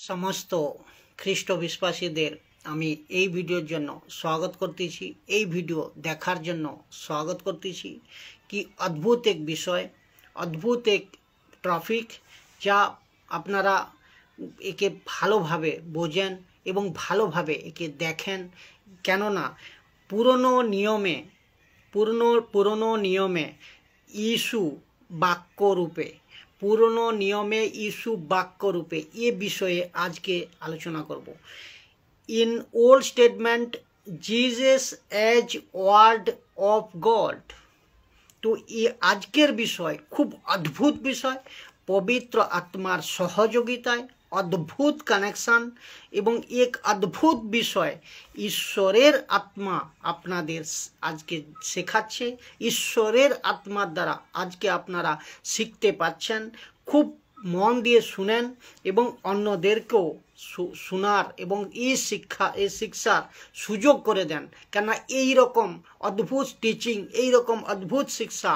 সমস্ত খ্রিস্ট বিশ্বাসীদের আমি এই ভিডিওর জন্য স্বাগত করতেছি। এই ভিডিও দেখার জন্য স্বাগত করতেছি। কি অদ্ভুত এক বিষয়, অদ্ভুত এক টপিক, যা আপনারা একে ভালোভাবে বোঝেন এবং ভালোভাবে একে দেখেন। কেননা পুরনো নিয়মে ইস্যু বাক্যরূপে বাক্যরূপে এ বিষয়ে আজকে আলোচনা করব। In old statement Jesus as word of God. তো আজকের বিষয় খুব অদ্ভুত বিষয়, পবিত্র আত্মার সহযোগিতায় অদ্ভুত কানেকশন এবং এক অদ্ভুত বিষয় ঈশ্বরের আত্মা আপনাদের আজকে শেখাচ্ছে। ঈশ্বরের আত্মার দ্বারা আজকে আপনারা শিখতে পাচ্ছেন। খুব মন দিয়ে শুনেন এবং অন্যদেরকেও শোনার এবং এই শিক্ষার সুযোগ করে দেন। কেননা এই রকম অদ্ভুত টিচিং, এই রকম অদ্ভুত শিক্ষা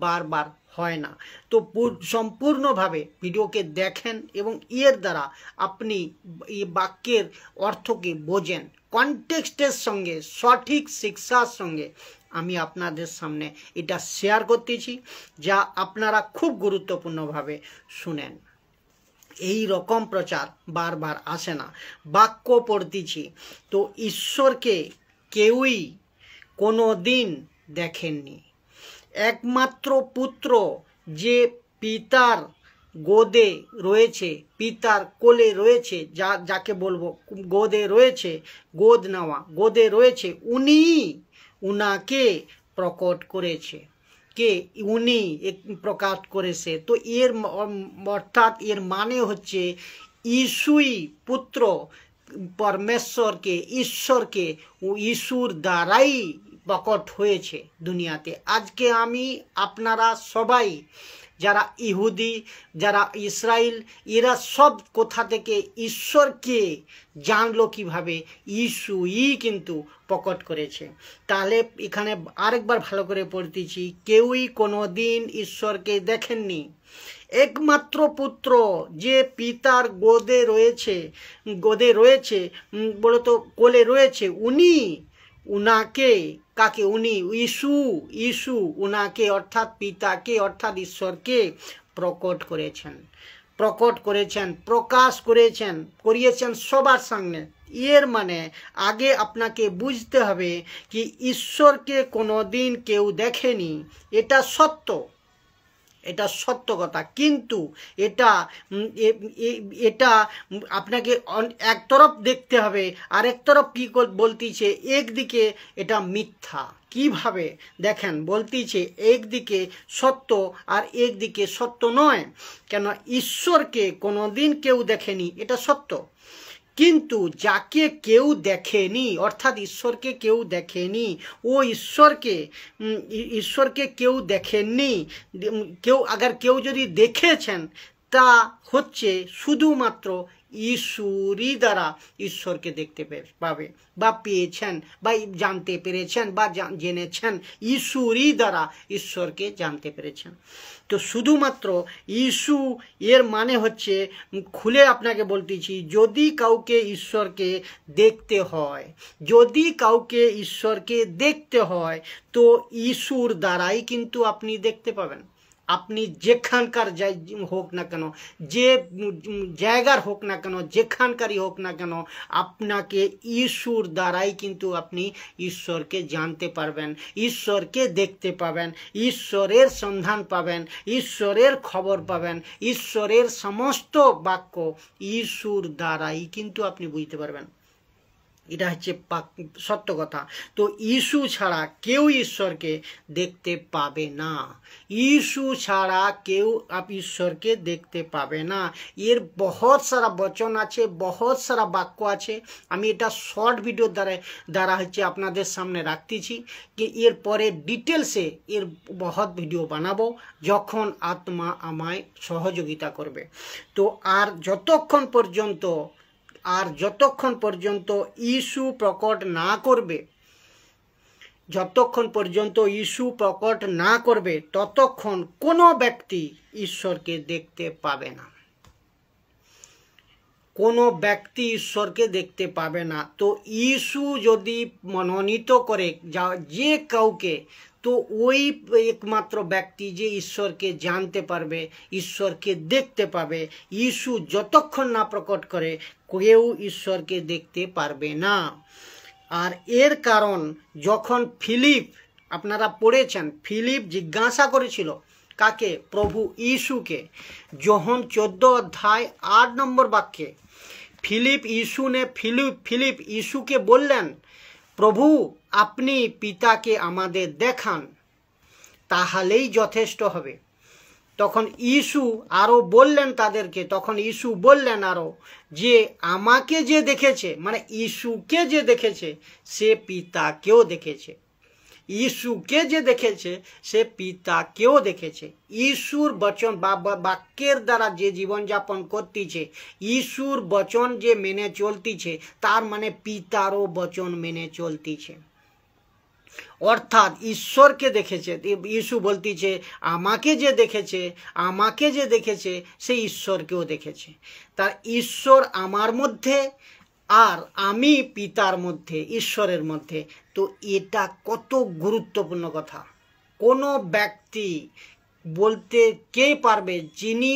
বারবার হয় না। তো সম্পূর্ণভাবে ভিডিওকে দেখেন এবং এর দ্বারা আপনি এই বাক্যের অর্থকে বোঝেন। কনটেক্সটের সঙ্গে, সঠিক শিক্ষার সঙ্গে আমি আপনাদের সামনে এটা শেয়ার করতেছি, যা আপনারা খুব গুরুত্বপূর্ণভাবে শুনেন। এই রকম প্রচার বারবার আসে না। বাক্য পড়তেছি, তো ঈশ্বরকে কেউই কোনো দিন দেখেননি। একমাত্র পুত্র যে পিতার গোদে রয়েছে, পিতার কোলে রয়েছে, যাকে বলবো গোদে রয়েছে, গোদে রয়েছে, উনাকে প্রকট করেছে। উনি প্রকাশ করেছে। তো অর্থাৎ এর মানে হচ্ছে ইশুই পুত্র ঈশ্বরকে ইশুর দ্বারাই প্রকট হয়েছে দুনিয়াতে। আজকে আপনারা সবাই যারা ইহুদি, যারা ইসরায়েল, এরা সব কোথা থেকে ঈশ্বরকে জানলো কিভাবে? ইশুই কিন্তু প্রকট করেছে। তাহলে এখানে আরেকবার ভালো করে পড়তেছি, কেউই কোনো দিন ঈশ্বরকে দেখেননি। একমাত্র পুত্র যে পিতার গোদে রয়েছে বলতো কোলে রয়েছে, উনাকে কাকে? ইসু উনাকে অর্থাৎ পিতাকে অর্থাৎ ঈশ্বরকে প্রকাশ করিয়েছেন সবার সামনে। এর মানে আগে আপনাকে বুঝতে হবে কি ঈশ্বরকে কোনোদিন কেউ দেখেনি। এটা সত্য কথা, কিন্তু এটা আপনাকে এক তরফ দেখতে হবে, আরেক তরফ কি বলতেছে, একদিকে এটা মিথ্যা। কিভাবে দেখেন, বলতেছে একদিকে সত্য আর একদিকে সত্য নয়। কেন? ঈশ্বরকে কোনোদিন কেউ দেখেনি, এটা সত্য, কিন্তু যাকে কেউ দেখেনি অর্থাৎ ঈশ্বরকে কেউ দেখেনি, ও ঈশ্বরকে কেউ দেখেননি। কেউ যদি দেখেছেন, তা হচ্ছে শুধুমাত্র ঈশ্বরই দ্বারা ঈশ্বরকে দেখতে পাবে বা পেয়েছেন বা জানতে পেরেছেন বা জেনেছেন। ঈশ্বরই দ্বারা ঈশ্বরকে জানতে পেরেছেন। তো শুধুমাত্র ইস্যু এর মানে হচ্ছে, খুলে আপনাকে বলতেছি, যদি কাউকে ঈশ্বরকে দেখতে হয় তো ইস্যুর দ্বারাই কিন্তু আপনি দেখতে পাবেন। আপনি যেখানকার হোক না কেন, যে জায়গার হোক না কেন, যেখানকারই হোক না কেন, আপনাকে ঈশ্বর দ্বারাই কিন্তু আপনি ঈশ্বরকে জানতে পারবেন, ঈশ্বরকে দেখতে পাবেন, ঈশ্বরের সন্ধান পাবেন, ঈশ্বরের খবর পাবেন। ঈশ্বরের সমস্ত বাক্য ঈশ্বর দ্বারাই কিন্তু আপনি বুঝতে পারবেন। এটা হচ্ছে সত্য কথা। তো ইস্যু ছাড়া কেউ ঈশ্বরকে দেখতে পাবে না। ইস্যু ছাড়া কেউ ঈশ্বরকে দেখতে পাবে না। এর বহুত সারা বচন আছে, বহুত সারা বাক্য আছে। আমি এটা শর্ট ভিডিও দ্বারা হচ্ছে আপনাদের সামনে রাখতেছি, যে এর পরে ডিটেলসে এর বহুত ভিডিও বানাবো যখন আত্মা আমায় সহযোগিতা করবে। তো যতক্ষণ পর্যন্ত ইস্যু প্রকট না করবে, ততক্ষণ কোনো ব্যক্তি ঈশ্বরকে দেখতে পাবে না। কোনো ব্যক্তি ঈশ্বরকে দেখতে পাবে না। তো ইস্যু যদি মনোনীত করে যে কাউকে, তো ওই একমাত্র ব্যক্তি যে ঈশ্বরকে জানতে পারবে, ঈশ্বরকে দেখতে পাবে। ইস্যু যতক্ষণ না প্রকট করে কেউ ঈশ্বরকে দেখতে পারবে না। আর এর কারণ, যখন ফিলিপ, আপনারা পড়েছেন, ফিলিপ জিজ্ঞাসা করেছিল কাকে? প্রভু ইস্যুকে। যোহন 14 অধ্যায় 8 নম্বর বাক্যে ফিলিপ ইস্যুকে বললেন, প্রভু আপনি পিতাকে আমাদের দেখান, তাহলেই যথেষ্ট হবে। তখন ইস্যু আরো বললেন তাদেরকে, তখন ইস্যু বললেন আরো যে আমাকে যে দেখেছে, মানে ইস্যুকে যে দেখেছে সে পিতাকেও দেখেছে। ইস্যুকে যে দেখেছে সে পিতাকেও দেখেছে। ইস্যুর বচন বা বাক্যের দ্বারা যে জীবনযাপন করতেছে, ইস্যুর বচন যে মেনে চলতেছে, তার মানে পিতারও বচন মেনে চলতেছে। অর্থাৎ ঈশ্বরকে দেখেছে। ইস্যু বলতেছে আমাকে যে দেখেছে সে ঈশ্বরকেও দেখেছে। তার ঈশ্বর আমার মধ্যে আর আমি পিতার মধ্যে, ঈশ্বরের মধ্যে। তো এটা কত গুরুত্বপূর্ণ কথা। কোনো ব্যক্তি বলতে কে পারবে যিনি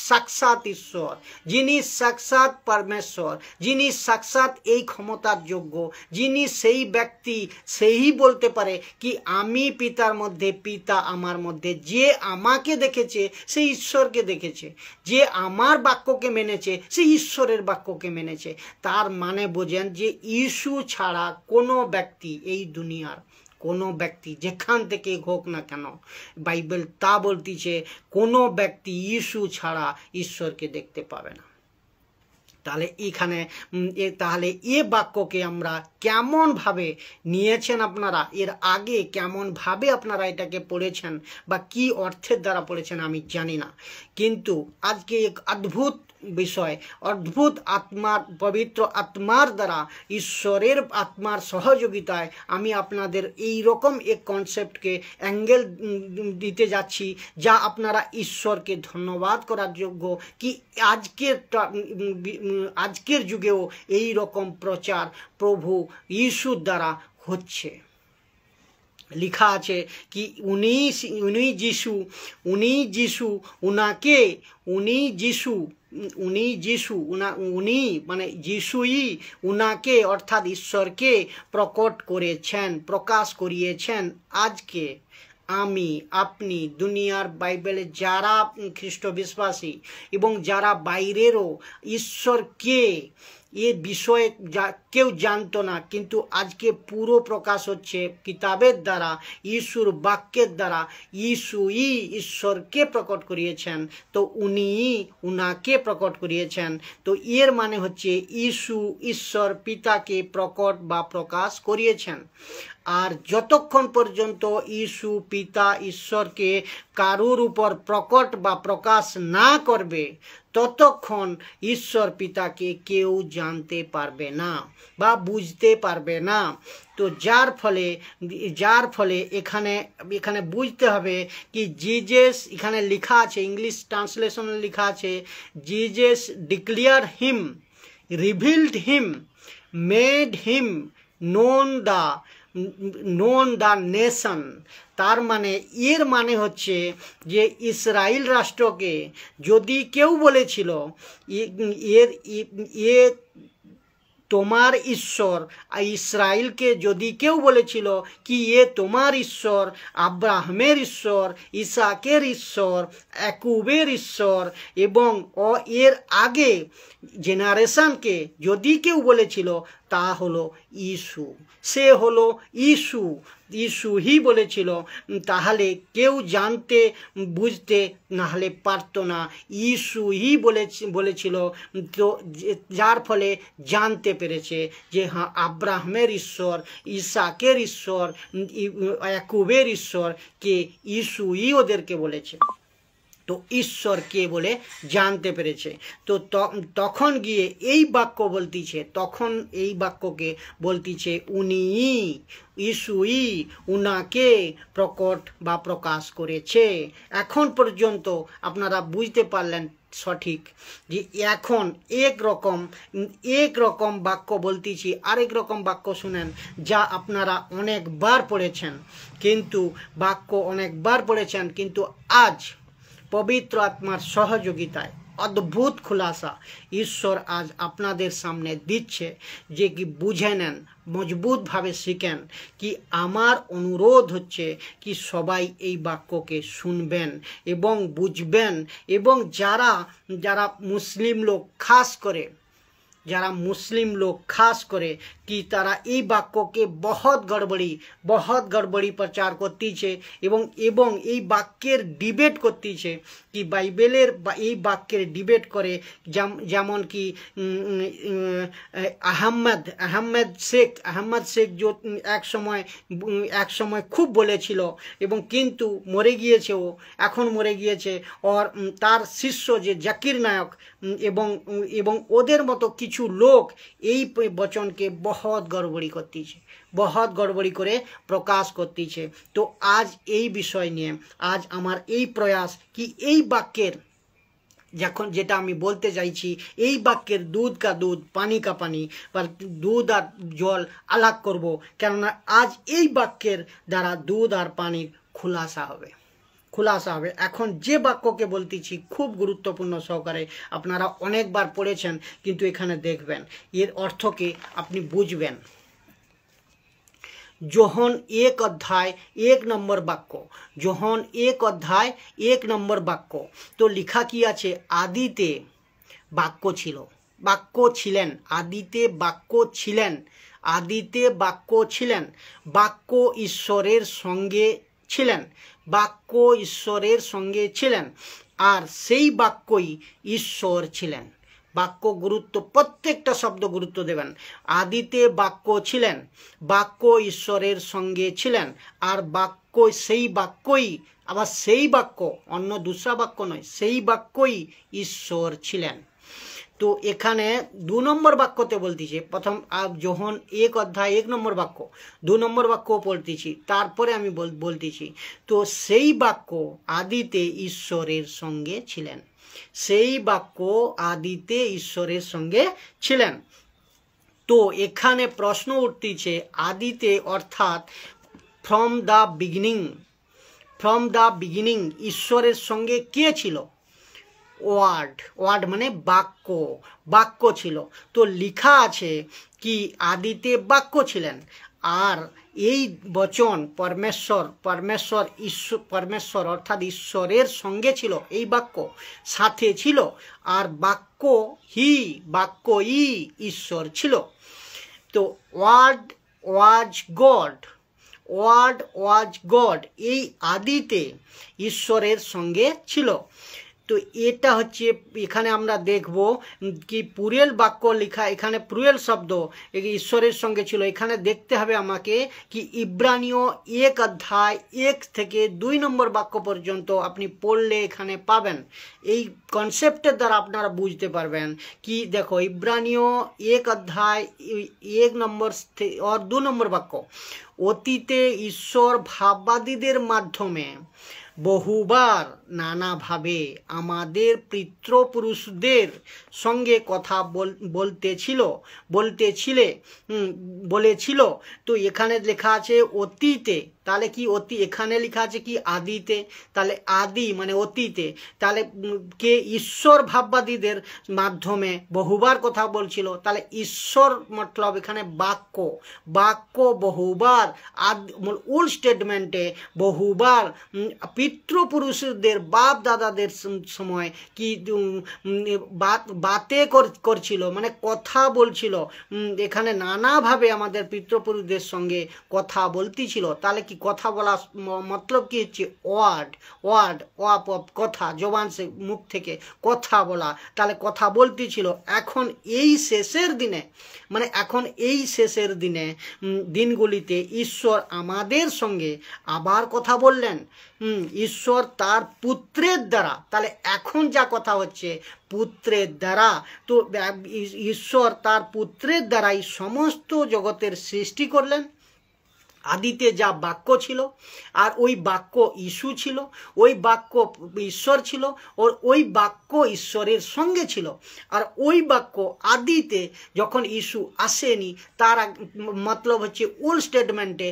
সাক্ষাৎ ঈশ্বর, যিনি সাক্ষাৎ পরমেশ্বর, যিনি সাক্ষাৎ এই ক্ষমতার যোগ্য, যিনি সেই ব্যক্তি, সেই বলতে পারে কি আমি পিতার মধ্যে, পিতা আমার মধ্যে। যে আমাকে দেখেছে সে ঈশ্বরকে দেখেছে, যে আমার বাক্যকে মেনেছে সে ঈশ্বরের বাক্যকে মেনেছে। তার মানে বোঝেন যে ইস্যু ছাড়া কোনো ব্যক্তি, এই দুনিয়ার কোনো ব্যক্তি যেখান থেকে হোক না কেন, বাইবেল তা বলতেছে কোনো ব্যক্তি ইস্যু ছাড়া ঈশ্বরকে দেখতে পাবে না। তাহলে এখানে তাহলে এ বাক্যকে আমরা কেমন ভাবে নিয়েছেন আপনারা, এর আগে কেমন ভাবে আপনারা এটাকে পড়েছেন বা কি অর্থের দ্বারা পড়েছেন আমি জানি না, কিন্তু আজকে এক অদ্ভুত বিষয়, অদ্ভুত আত্মার, পবিত্র আত্মার দ্বারা, ঈশ্বরের আত্মার সহযোগিতায় আমি আপনাদের এই রকম এক কনসেপ্টকে অ্যাঙ্গেল দিতে যাচ্ছি যা আপনারা ঈশ্বরকে ধন্যবাদ করার যোগ্য কি আজকের যুগেও এই রকম প্রচার প্রভু ইস্যুর দ্বারা হচ্ছে। লিখা আছে কি উনি মানে যিশুই উনাকে অর্থাৎ ঈশ্বরকে প্রকট করেছেন, প্রকাশ করিয়েছেন। আজকে আমি, আপনি, দুনিয়ার বাইবেলে যারা খ্রিস্ট বিশ্বাসী এবং যারা বাইরেরও ঈশ্বরকে এ বিষয়ে কেউ জানতো না, কিন্তু আজকে পুরো প্রকাশ হচ্ছে কিতাবের দ্বারা, ইস্যুর বাক্যের দ্বারা। ইস্যুই ঈশ্বরকে প্রকট করিয়েছেন, তো উনাকে প্রকট করিয়েছেন। তো এর মানে হচ্ছে ইস্যু ঈশ্বর পিতাকে প্রকট বা প্রকাশ করিয়েছেন। আর যতক্ষণ পর্যন্ত ইস্যু পিতা ঈশ্বরকে কারুর উপর প্রকট বা প্রকাশ না করবে, ততক্ষণ ঈশ্বর পিতাকে কেউ জানতে পারবে না বা বুঝতে পারবে না। তো যার ফলে এখানে বুঝতে হবে কি জিজাস, এখানে লেখা আছে, ইংলিশ ট্রান্সলেশনে লেখা আছে Jesus declare him, revealed him, made him known the nation। তার মানে এর মানে হচ্ছে যে ইসরায়েল রাষ্ট্রকে যদি কেউ বলেছিল তোমার ঈশ্বর, ইসরায়েলকে যদি কেউ বলেছিল কি এ তোমার ঈশ্বর, আব্রাহামের ঈশ্বর, ইসাকের ঈশ্বর, ইয়াকুবের ঈশ্বর, এবং এর আগে জেনারেশনকে যদি কেউ বলেছিল তা হলো ইস্যু, সে হলো ইস্যুই বলেছিল। তাহলে কেউ জানতে বুঝতে নাহলে পারতো না, ইস্যুই বলেছিল। তো যার ফলে জানতে পেরেছে যে হ্যাঁ আব্রাহামের ঈশ্বর, ইসাকের ঈশ্বর, ইয়াকুবের ঈশ্বর কে, ইস্যুই ওদেরকে বলেছে। তো ঈশ্বর কে বলে জানতে পেরেছে। তো তখন গিয়ে এই বাক্য বলতিছে, তখন এই বাক্যকে বলতিছে ইস্যুই উনাকে প্রকট বা প্রকাশ করেছে। এখন পর্যন্ত আপনারা বুঝতে পারলেন সঠিক যে এখন এক রকম বাক্য বলতেছি, আরেক রকম বাক্য শুনেন যা আপনারা অনেকবার পড়েছেন, কিন্তু বাক্য অনেকবার পড়েছেন, কিন্তু আজ পবিত্র আত্মার সহযোগিতায় অদ্ভুত খুলাসা ঈশ্বর আজ আপনাদের সামনে দিচ্ছে, যে কি বুঝে নেন, মজবুতভাবে শিখেন। কি আমার অনুরোধ হচ্ছে কি সবাই এই বাক্যকে শুনবেন এবং বুঝবেন, এবং যারা যারা মুসলিম লোক খাস করে, যারা মুসলিম লোক খাস করে कि তারা এই বাক্যকে বহুত গড়বড়ি প্রচার করতেছে এবং এই বাক্যের ডিবেট করতেছে, কি বাইবেলের এই বাক্যের ডিবেট করে, যেমন কি আহমদ শেখ जो এক সময় খুব বলেছিল এবং কিন্তু মরে গিয়েছে, ও এখন মরে গিয়েছে, और তার শিষ্য যে জাকির নায়ক এবং ওদের মতো কিছু লোক এই বচনকে बहुत গড়বড়ি করে প্রকাশ করতেছে। তো আজ এই বিষয় নিয়ে আজ আমার এই প্রয়াস কি এই বাক্যের যখন যেটা আমি বলতে চাইছি, এই বাক্যের দুধ কা দুধ পানি কা পানি বা দুধ আর জল আলাগ করব, কেননা আজ এই বাক্যের দ্বারা দুধ আর পানির খুলাসা হবে। এখন যে বাক্যকে বলতেছি খুব গুরুত্বপূর্ণ সহকারে, আপনারা অনেকবার পড়েছেন, কিন্তু এখানে দেখবেন এর অর্থকে আপনি বুঝবেন। যোহন 1 অধ্যায় 1 নম্বর বাক্য, যোহন 1 অধ্যায় 1 নম্বর বাক্য। তো লেখা কি আছে? আদিতে বাক্য ছিলেন, আদিতে বাক্য ছিলেন, বাক্য ঈশ্বরের সঙ্গে ছিলেন, আর সেই বাক্যই ঈশ্বর ছিলেন। বাক্য গুরুত্ব, প্রত্যেকটা শব্দ গুরুত্ব দেবেন। আদিতে বাক্য ছিলেন, বাক্য ঈশ্বরের সঙ্গে ছিলেন, আর বাক্য সেই বাক্যই, আবার সেই বাক্য, অন্য দুসরা বাক্য নয়, সেই বাক্যই ঈশ্বর ছিলেন। তো এখানে 2 নম্বর বাক্যতে বলতেছি, প্রথম যোহন 1 অধ্যায় 1 নম্বর বাক্য, 2 নম্বর বাক্য পড়তেছি, তারপরে আমি বলতেছি। তো সেই বাক্য আদিতে ঈশ্বরের সঙ্গে ছিলেন, সেই বাক্য আদিতে ঈশ্বরের সঙ্গে ছিলেন। তো এখানে প্রশ্ন উঠতেছে, আদিতে অর্থাৎ ফ্রম দ্য বিগিনিং ঈশ্বরের সঙ্গে কে ছিল? ওয়ার্ড মানে বাক্য ছিল। তো লেখা আছে কি আদিতে বাক্য ছিলেন, আর এই বচন পরমেশ্বর অর্থাৎ ঈশ্বরের সঙ্গে ছিল, এই বাক্য সাথে ছিল, আর বাক্যই ঈশ্বর ছিল। তো ওয়ার্ড ওয়াজ গড এই আদিতে ঈশ্বরের সঙ্গে ছিল। তো এটা হচ্ছে, এখানে আমরা দেখব কি পুরেল বাক্য লেখা, এখানে পুরেল শব্দ ঈশ্বরের সঙ্গে ছিল। এখানে দেখতে হবে আমাকে কি ইব্রানীয় 1 অধ্যায় 1 থেকে 2 নম্বর বাক্য পর্যন্ত আপনি পড়লে এখানে পাবেন। এই কনসেপ্টের দ্বারা আপনারা বুঝতে পারবেন। কি দেখো, ইব্রানীয় 1 অধ্যায় 1 নম্বর আর 2 নম্বর বাক্য, অতীতে ঈশ্বর ভাববাদীদের মাধ্যমে বহুবার নানাভাবে আমাদের পিতৃপুরুষদের সঙ্গে কথা বলেছিল। তো এখানে লেখা আছে অতীতে, তাহলে কি এখানে লেখা আছে কি আদিতে, তাহলে আদি মানে অতীতে, তাহলে কে ঈশ্বর ভাববাদীদের মাধ্যমে বহুবার কথা বলছিল, তাহলে ঈশ্বর মতলব এখানে বাক্য বহুবার উল স্টেটমেন্টে বহুবার পিতৃপুরুষদের বাপ দাদাদের সময় কি বাতে করছিল, মানে কথা বলছিল, এখানে নানাভাবে আমাদের পিতৃপুরুষদের সঙ্গে কথা বলতেছিল। তাহলে কি কথা বলা মতলব কি হচ্ছে? ওয়ার্ড কথা, জবান সে মুখ থেকে কথা বলা, তাহলে কথা বলতেছিল। এখন এই শেষের দিনগুলিতে ঈশ্বর আমাদের সঙ্গে আবার কথা বললেন, ঈশ্বর তার পুত্রের দ্বারা। তাহলে এখন যা কথা হচ্ছে পুত্রের দ্বারা, তো ঈশ্বর তার পুত্রের দ্বারাই সমস্ত জগতের সৃষ্টি করলেন, আদিতে যা বাক্য ছিল, আর ওই বাক্য ইস্যু ছিল, ওই বাক্য ঈশ্বর ছিল, ওর ওই বাক্য ঈশ্বরের সঙ্গে ছিল। আর ওই বাক্য আদিতে যখন ইস্যু আসেনি, তার মতলব হচ্ছে ওল্ড স্টেটমেন্টে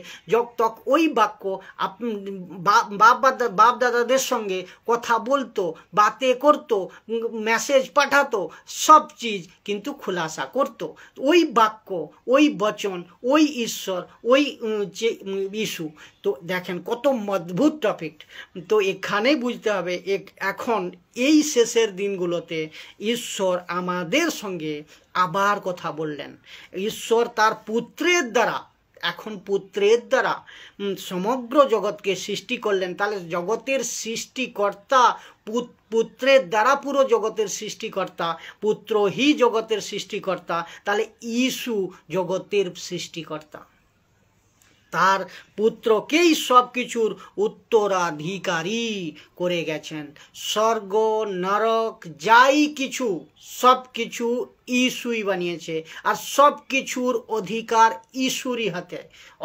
তখন ওই বাক্য বাপ দাদাদের সঙ্গে কথা বলতো, বাতে করতো, মেসেজ পাঠাতো, সব চিজ কিন্তু খুলাসা করতো। ওই বাক্য, ওই বচন, ওই ঈশ্বর, ওই যে ইস্যু। তো দেখেন কত অদ্ভুত টপিক। তো এখানেই বুঝতে হবে এখন এই শেষের দিনগুলোতে ঈশ্বর আমাদের সঙ্গে আবার কথা বললেন। ঈশ্বর তার পুত্রের দ্বারা, এখন পুত্রের দ্বারা সমগ্র জগৎকে সৃষ্টি করলেন। তাহলে জগতের সৃষ্টিকর্তা পুত্রের দ্বারা পুরো জগতের সৃষ্টিকর্তা, পুত্রই জগতের সৃষ্টিকর্তা। তাহলে ইস্যু জগতের সৃষ্টিকর্তা, তার পুত্রকেই সব কিছুর উত্তরাধিকারী করে গেছেন। স্বর্গ নরক যাই কিছু, সব কিছু ইস্যুই বানিয়েছে, আর সব কিছুর অধিকার ইস্যুরই হাতে,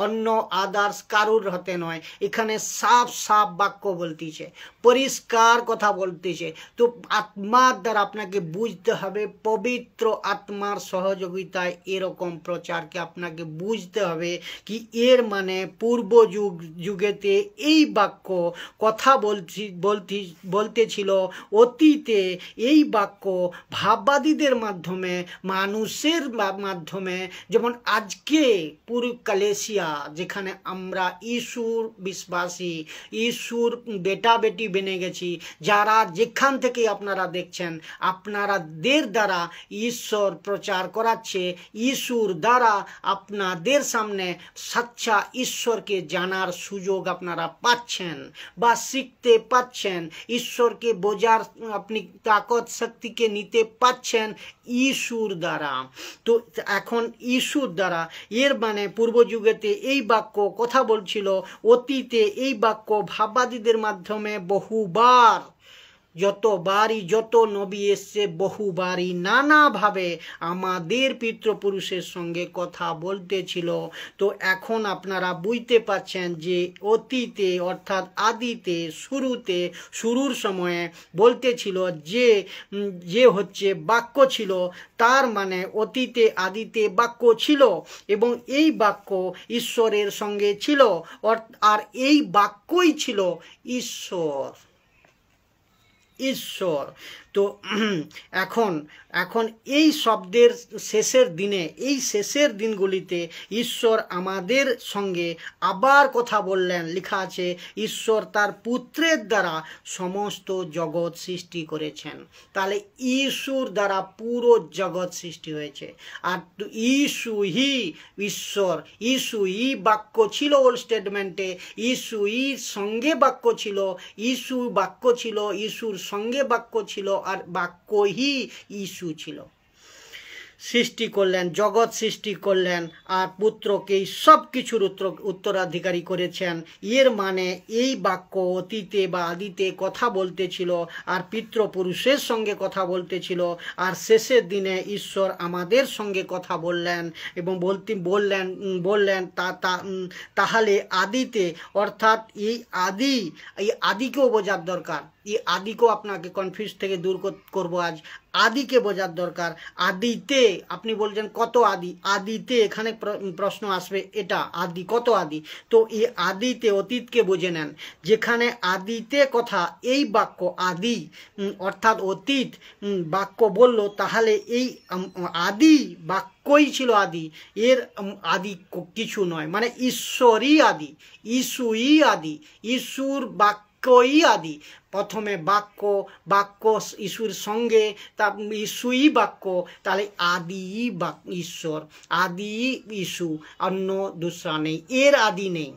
অন্য আদার্স কারুর হাতে নয়। এখানে সাফ সাফ বাক্য বলতেছে, পরিষ্কার কথা বলতেছে। তো আত্মার দ্বারা আপনাকে বুঝতে হবে, পবিত্র আত্মার সহযোগিতায় এরকম প্রচারকে আপনাকে বুঝতে হবে কি এর মানে পূর্ব যুগেতে এই বাক্য কথা বলতেছিল অতীতে। এই বাক্য ভাববাদীদের মাধ্যমে, মানুষের মাধ্যমে, যেমন আজকে পুরো কালেশিয়া যেখানে আমরা ইস্যুর বিশ্বাসী, ইস্যুর বেটা বেটি বেনে গেছি, যারা যেখান থেকে আপনারা দেখছেন, আপনাদের দ্বারা ঈশ্বর প্রচার করাচ্ছে। ইস্যুর দ্বারা আপনাদের সামনে সচ্চা ঈশ্বরকে জানার সুযোগ আপনারা পাচ্ছেন বা শিখতে পাচ্ছেন, ঈশ্বরকে বোঝার আপনি তাকত শক্তিকে নিতে পাচ্ছেন ইস্যুর দ্বারা। তো এখন ইস্যুর দ্বারা এর মানে পূর্ব যুগেতে এই বাক্য কথা বলছিল, অতীতে এই বাক্য ভাববাদীদের মাধ্যমে বহুবার, যত নবী এসছে বহুবারই নানাভাবে আমাদের পিতৃপুরুষের সঙ্গে কথা বলতেছিল। তো এখন আপনারা বুঝতে পাচ্ছেন যে অতীতে অর্থাৎ আদিতে, শুরুর সময়ে বলতেছিল যে হচ্ছে বাক্য ছিল, তার মানে অতীতে আদিতে বাক্য ছিল এবং এই বাক্য ঈশ্বরের সঙ্গে ছিল, আর এই বাক্যই ছিল ঈশ্বর। তো এখন এই শব্দের শেষের দিনে, এই শেষের দিনগুলিতে ঈশ্বর আমাদের সঙ্গে আবার কথা বললেন। লেখা আছে ঈশ্বর তার পুত্রের দ্বারা সমস্ত জগৎ সৃষ্টি করেছেন। তাহলে ইস্যুর দ্বারা পুরো জগৎ সৃষ্টি হয়েছে। আর ইস্যুই ঈশ্বর, ইস্যুই বাক্য ছিল ওল্ড স্টেটমেন্টে, ইস্যুই সঙ্গে বাক্য ছিল, ইস্যু বাক্য ছিল, ইস্যুর সঙ্গে বাক্য ছিল, আর বাক্যই ইস্যু ছিল। সৃষ্টি করলেন, জগৎ সৃষ্টি করলেন, আর পুত্রকেই সব কিছুর উত্তরাধিকারী করেছেন। এর মানে এই বাক্য অতীতে বা আদিতে কথা বলতেছিল, আর পিতৃপুরুষের সঙ্গে কথা বলতেছিল, আর শেষের দিনে ঈশ্বর আমাদের সঙ্গে কথা বললেন এবং বললেন তাহলে আদিতে, অর্থাৎ এই আদিকেও বোঝার দরকার। এই আদিকেও আপনাকে কনফিউজ থেকে দূর করবো আজ। আদিকে বোঝার দরকার। আদিতে আপনি বলছেন কত আদি, আদিতে এখানে প্রশ্ন আসবে, এটা আদি, কত আদি? তো এই আদিতে অতীতকে বুঝে নেন। যেখানে আদিতে কথা, এই বাক্য আদি অর্থাৎ অতীত বাক্য বলল, তাহলে এই আদি বাক্যই ছিল আদি, এর আদি কিছু নয়, মানে ঈশ্বরই আদি, ইস্যুই আদি, ইস্যুর বাক্যই আদি। প্রথমে বাক্য ইস্যুর সঙ্গে, তার ইস্যুই বাক্য, তাহলে আদি ঈশ্বর, আদি ইস্যু, অন্য দুসরা নেই, এর আদি নেই।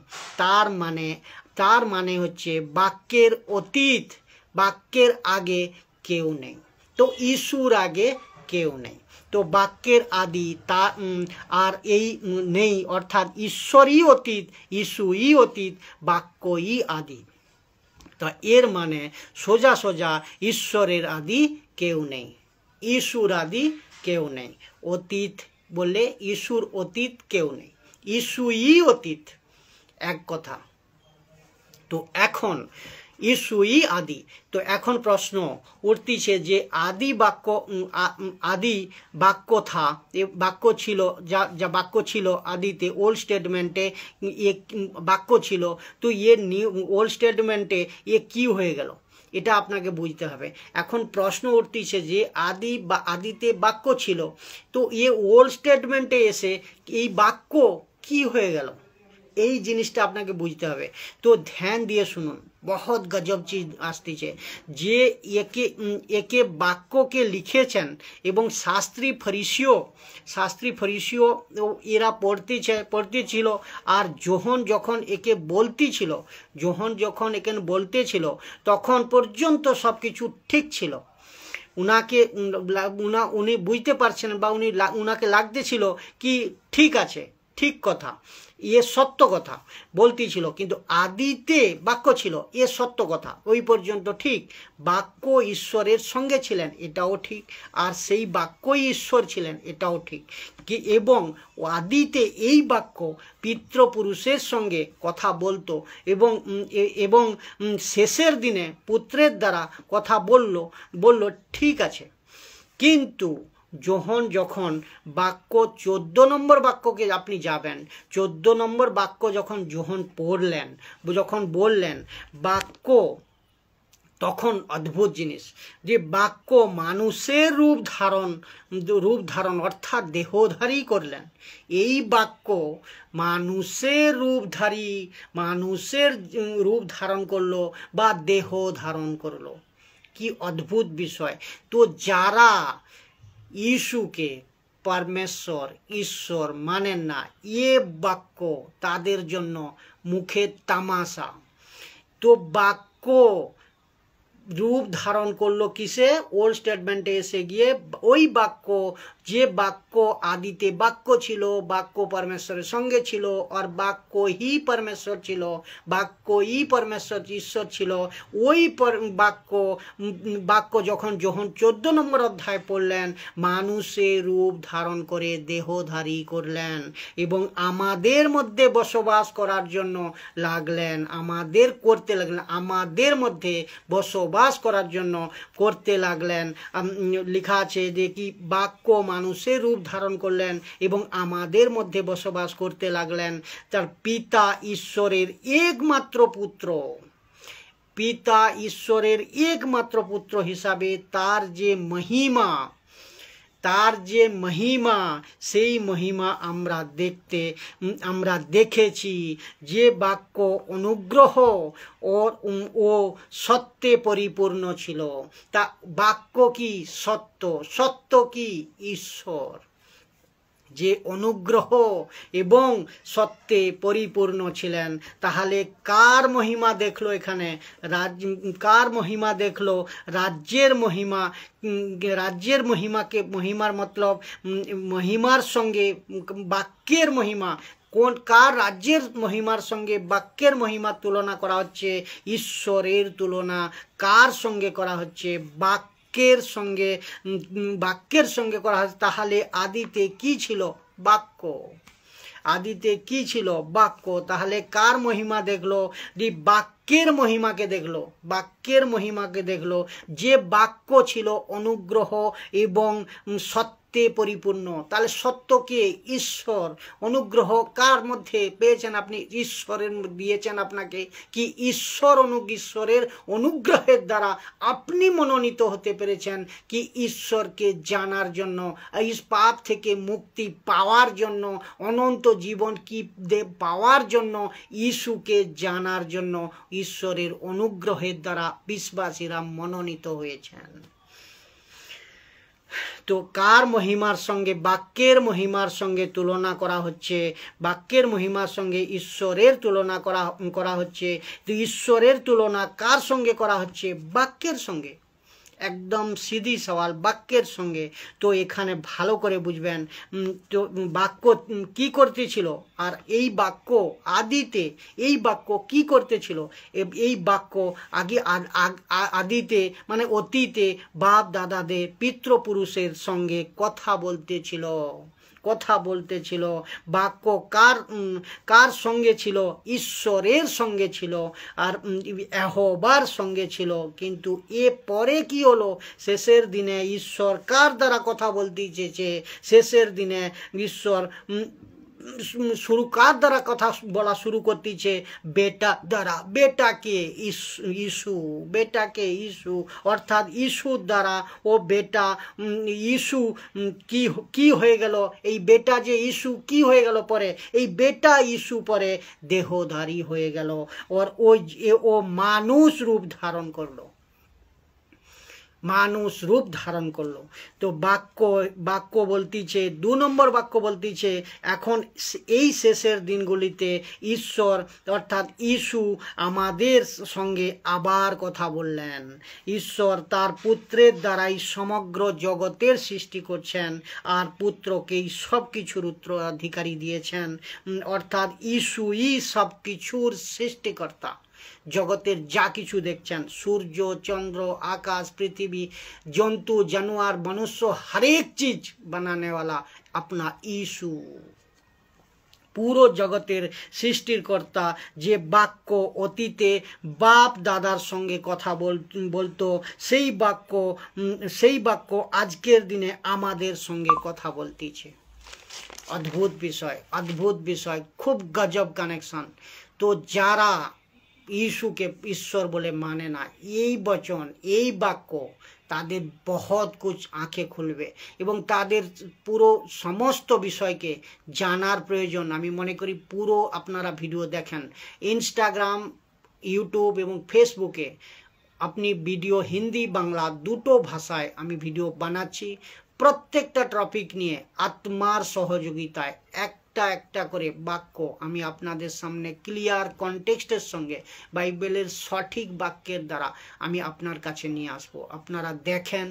তার মানে হচ্ছে বাক্যের অতীত, বাক্যের আগে কেউ নেই, তো ইস্যুর আগে কেউ নেই। তো বাক্যের আদি তা আর এই নেই, অর্থাৎ ঈশ্বরই অতীত, ইস্যুই অতীত, বাক্যই আদি। তো এর মানে সোজা ঈশ্বরের আদি কেউ নেই, ইস্যুর আদি কেউ নেই। অতীত বললে ইস্যুর অতীত কেউ নেই, ইস্যুই অতীত। এক কথা। তো এখন ইস্যুই আদি। তো এখন প্রশ্ন উঠতিছে যে আদি বাক্য ছিল, যা বাক্য ছিল আদিতে ওল্ড স্টেটমেন্টে বাক্য ছিল, তো নিউ ওল্ড স্টেটমেন্টে কি হয়ে গেল, এটা আপনাকে বুঝতে হবে। এখন প্রশ্ন উঠতিছে যে আদিতে বাক্য ছিল, তো ওল্ড স্টেটমেন্টে এসে এই বাক্য কি হয়ে গেল, এই জিনিসটা আপনাকে বুঝতে হবে। তো ধ্যান দিয়ে শুনুন, বহুত গজব চিজ আসতেছে যে একে বাক্যকে লিখেছেন এবং শাস্ত্রী ফরিসিও এরা পড়তেছিল, আর যখন একে বলতেছিল তখন পর্যন্ত সব কিছু ঠিক ছিল। উনি বুঝতে পারছেন বা উনাকে লাগতেছিল কি ঠিক আছে, ঠিক কথা, সত্য কথা বলতেছিল, কিন্তু আদিতে বাক্য ছিল, সত্য কথা, ওই পর্যন্ত ঠিক। বাক্য ঈশ্বরের সঙ্গে ছিলেন, এটাও ঠিক, আর সেই বাক্যই ঈশ্বর ছিলেন, এটাও ঠিক। এবং আদিতে এই বাক্য পিতৃপুরুষের সঙ্গে কথা বলতো এবং শেষের দিনে পুত্রের দ্বারা কথা বলল, ঠিক আছে। কিন্তু যখন বাক্য 14 নম্বর বাক্যকে আপনি যাবেন, 14 নম্বর বাক্য যখন বললেন বাক্য, তখন অদ্ভুত জিনিস যে বাক্য মানুষের রূপ ধারণ অর্থাৎ দেহধারী করলেন। এই বাক্য মানুষের রূপ ধারণ করলো বা দেহ ধারণ করলো। কি অদ্ভুত বিষয়। তো যারা ইস্যুকে পরমেশ্বর ঈশ্বর মানেন না, বাক্য তাদের জন্য মুখের তামাশা। তো বাক্য রূপ ধারণ করলো কিসে, ওল্ড স্টেটমেন্টে এসে গিয়ে ওই বাক্য, যে বাক্য আদিতে বাক্য ছিল, বাক্য পরমেশ্বরের সঙ্গে ছিল, আর বাক্য হি পরমেশ্বর ছিল, বাক্যই পরমেশ্বর ঈশ্বর ছিল, ওই বাক্য যখন 14 নম্বর অধ্যায় পড়লেন, মানুষের রূপ ধারণ করে দেহধারী করলেন এবং আমাদের মধ্যে বসবাস করার জন্য আমাদের মধ্যে বসবাস করার জন্য করতে লাগলেন। লেখা আছে যে কি বাক্য মানুষের রূপ ধারণ করলেন এবং আমাদের মধ্যে বসবাস করতে লাগলেন। তার পিতা ঈশ্বরের একমাত্র পুত্র হিসাবে তার যে মহিমা সেই মহিমা আমরা দেখেছি, যে বাক্য অনুগ্রহ ও সত্যে পরিপূর্ণ ছিল। তা বাক্য কি সত্য কি ঈশ্বর, যে অনুগ্রহ এবং সত্যে পরিপূর্ণ ছিলেন। তাহলে কার মহিমা দেখলো এখানে? কার মহিমা দেখলো? রাজ্যের মহিমার মতলব মহিমার সঙ্গে বাক্যের মহিমা। কার রাজ্যের মহিমার সঙ্গে বাক্যের মহিমার তুলনা করা হচ্ছে? ঈশ্বরের তুলনা কার সঙ্গে করা হচ্ছে? বাক্যের সঙ্গে করা হচ্ছে। তাহলে আদিতে কি ছিল? বাক্য। আদিতে কি ছিল? বাক্য। তাহলে কার মহিমা দেখলো? বাক্যের মহিমাকে দেখলো, যে বাক্য ছিল অনুগ্রহ এবং সত্য পরিপূর্ণ। তাহলে সত্য কে? ঈশ্বর। অনুগ্রহ কার মধ্যে পেয়েছেন আপনি? ঈশ্বরের দিয়েছেন আপনাকে। কি ঈশ্বরের অনুগ্রহের দ্বারা আপনি মনোনীত হতে পেরেছেন কি ঈশ্বরকে জানার জন্য, এই পাপ থেকে মুক্তি পাওয়ার জন্য, অনন্ত জীবন কি পাওয়ার জন্য, ইস্যুকে জানার জন্য ঈশ্বরের অনুগ্রহের দ্বারা বিশ্বাসীরা মনোনীত হয়েছেন। তো কার মহিমার সঙ্গে? বাক্যের মহিমার সঙ্গে তুলনা করা হচ্ছে। বাক্যের মহিমার সঙ্গে ঈশ্বরের তুলনা করা হচ্ছে। তো ঈশ্বরের তুলনা কার সঙ্গে করা হচ্ছে? বাক্যের সঙ্গে। একদম সিধি সওয়াল, বাক্যের সঙ্গে। তো এখানে ভালো করে বুঝবেন, তো বাক্য কি করতেছিল, আর এই বাক্য আদিতে এই বাক্য কি করতেছিল? এই বাক্য আদিতে মানে অতীতে বাপ দাদাদের পিতৃপুরুষের সঙ্গে কথা বলতেছিল। কথা বলতেছিল। বাক্য কার সঙ্গে ছিল? ঈশ্বরের সঙ্গে ছিল, আর ইহোবার সঙ্গে ছিল। কিন্তু এ পরে কি হলো? শেষের দিনে ঈশ্বর কার দ্বারা কথা বলতে চেয়েছে? শেষের দিনে ঈশ্বর কার দ্বারা কথা বলা শুরু করতেছে? বেটা দ্বারা। বেটাকে ইস্যু, বেটাকে ইস্যু, অর্থাৎ ইস্যুর দ্বারা ও বেটা ইস্যু কি হয়ে গেল? এই বেটা যে ইস্যু কি হয়ে গেল পরে? এই বেটা ইস্যু পরে দেহধারী হয়ে গেল, ও মানুষ রূপ ধারণ করলো, মানুষ রূপ ধারণ করলো। তো বাক্য বলতেছে, 2 নম্বর বাক্য বলতেছে, এখন এই শেষের দিনগুলিতে ঈশ্বর অর্থাৎ ইস্যু আমাদের সঙ্গে আবার কথা বললেন। ঈশ্বর তার পুত্রের দ্বারাই সমগ্র জগতের সৃষ্টি করছেন, আর পুত্রকেই সব কিছুর উত্তরাধিকারী দিয়েছেন। অর্থাৎ ইস্যুই সব কিছুর সৃষ্টিকর্তা। জগতের যা কিছু দেখছেন, সূর্য, চন্দ্র, आकाश, पृथ्वी, जंतु, जानवर, मनुष्य, हर एक चीज बनाने वाला अपना यीशु, পুরো জগতের সৃষ্টিকর্তা, যে বাক্য অতীতে বাপ দাদার সঙ্গে কথা বলতো, সেই বাক্য আজকের দিনে আমাদের সঙ্গে কথা বলতেছে। অদ্ভুত বিষয়, অদ্ভুত বিষয়, খুব গজব কানেকশন। তো যারা यीशुके ईश्वर बोले माने ना, এই বচন, এই বাক্য তাদের বহুত কুছ আঁখে খুলবে এবং তাদের পুরো সমস্ত বিষয়কে জানার প্রয়োজন। আমি মনে করি পুরো আপনারা ভিডিও দেখেন, ইনস্টাগ্রাম, ইউটিউব এবং ফেসবুকে আপনি ভিডিও হিন্দি বাংলা দুটো ভাষায় আমি ভিডিও বানাচ্ছি। প্রত্যেকটা টপিক নিয়ে আত্মার সহযোগিতায় একটা করে বাক্য আমি আপনাদের সামনে ক্লিয়ার কনটেক্সটের সঙ্গে বাইবেলের সঠিক বাক্যের দ্বারা আমি আপনার কাছে নিয়ে আসব। আপনারা দেখেন,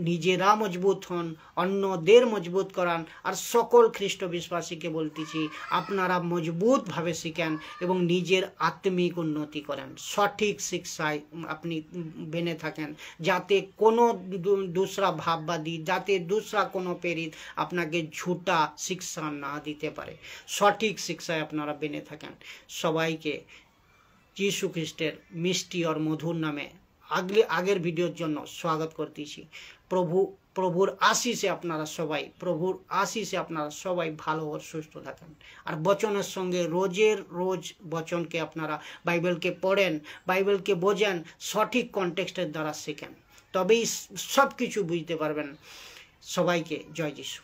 নিজেরা মজবুত হন, অন্যদের মজবুত করান, আর সকল খ্রিস্ট বিশ্বাসীকে বলতেছি আপনারা মজবুতভাবে শিখেন এবং নিজের আত্মিক উন্নতি করেন, সঠিক শিক্ষায় আপনি বেনে থাকেন, যাতে কোনো दूसरा ভাববাদী, যাতে दूसरा কোনো প্রেরিত আপনাকে ঝুটা শিক্ষা না দিতে পারে। সঠিক শিক্ষায় আপনারা বেনে থাকেন। সবাইকে যীশু খ্রিস্টের মিষ্টি আর মধুর নামে আগের ভিডিওর জন্য স্বাগত করতেছি। প্রভুর আশিসে আপনারা সবাই ভালো আর সুস্থ থাকেন। আর বচনের সঙ্গে রোজ বচনকে আপনারা বাইবেলকে পড়েন, বাইবেলকে বোঝেন, সঠিক কনটেক্সটের দ্বারা শেখেন, তবেই সব কিছু বুঝতে পারবেন। সবাইকে জয় যীশু।